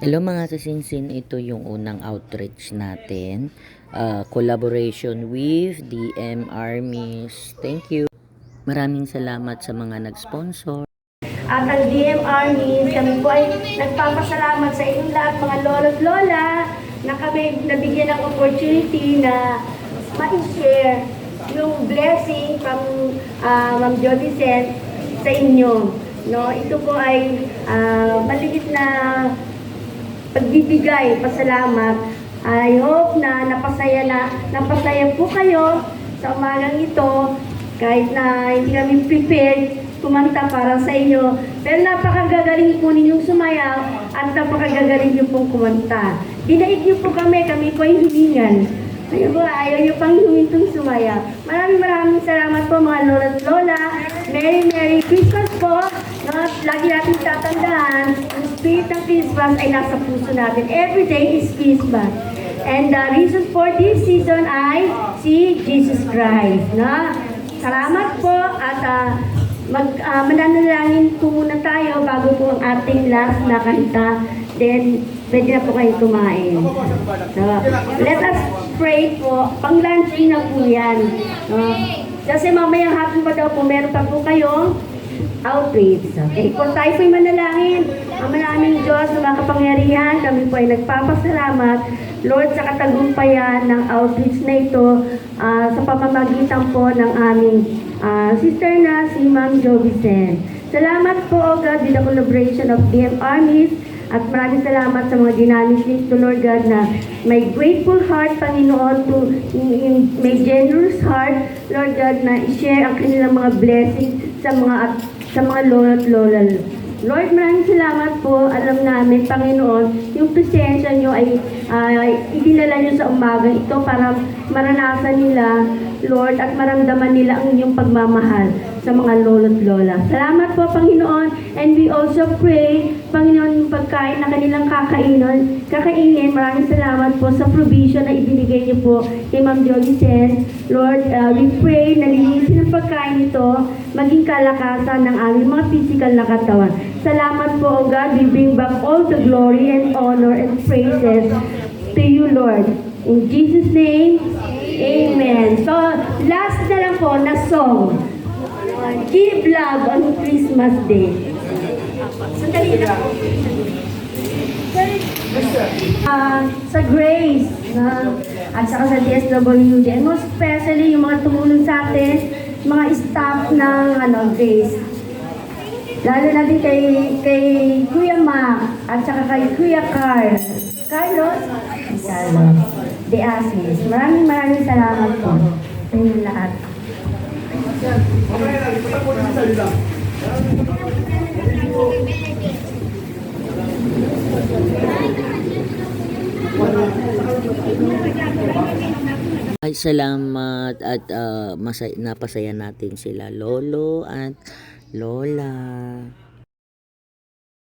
Hello mga kasinsin, ito yung unang outreach natin. Collaboration with DM Armies. Thank you. Maraming salamat sa mga nag-sponsor. At ang DM Armies, kami po ay nagpapasalamat sa inyong lahat mga lolo't lola na kami nabigyan ng opportunity na ma-share yung blessing from Ma'am Jody Sen sa inyo. No, ito po ay maliit na pagbibigay, pasalamat. I hope na napasaya po kayo sa umagang ito kahit na hindi kami prepared kumanta para sa inyo. Pero napakagagaling po ninyong sumayaw at napakagagaling niyo pong kumanta. Dinaig niyo po kami po ay hilingan. Ayaw po, ayaw niyo pang humintong sumayaw. Maraming salamat po mga lola't lola. Merry Christmas po. No, lagi natin tatandaan, ang spirit ng Christmas ay nasa puso natin. Every day is Christmas. And the reason for this season ay si Jesus Christ. No? Salamat po at mananalangin po muna tayo bago po ang ating last na kanta. Then, pwede na po kayong kumain. So, let us pray po. Pang-launching na po yan. Kasi mamayang hapon pa daw po, meron pa po kayong outreach. Okay, kung tayo po'y manalangin, ang maraming Diyos na makapangyarihan, kami po ay nagpapasalamat, Lord, sa katagumpayan ng outreach na ito sa pamamagitan po ng aming sister na si Ma'am Joby Sen. Salamat po, O God, with the collaboration of DM Armies, at maraming salamat sa mga dynamics nito, Lord God, na may grateful heart, Panginoon, may generous heart, Lord God, na i-share ang kanilang mga blessings sa mga lolo't lola. Lord, maraming salamat po. Alam namin, Panginoon, yung presensya nyo ay idinala nyo sa umaga ito para maranasan nila, Lord, at maramdaman nila ang inyong pagmamahal sa mga lolo't lola. Salamat po, Panginoon. And we also pray, Panginoon, yung pagkain na kanilang kakainin. Maraming salamat po sa provision na ibinigay niyo po kay Ma'am Jolie Sen. Lord, we pray na linisin ang pagkain ito, maging kalakasan ng aming mga physical na katawan. Salamat po, O God. We bring back all the glory and honor and praises to you, Lord. In Jesus' name, amen. So, last na lang po na song. Give love on Christmas Day. Sandali lang po. Sa Grace at saka sa DSWD, and most especially yung mga tumulong sa atin, mga staff ng Grace. Lalo na din kay Kuya Mac at saka kay Kuya Carlos De Asmis. Maraming salamat po sa inyong lahat. Ay, salamat at napasaya natin sila Lolo at Lola.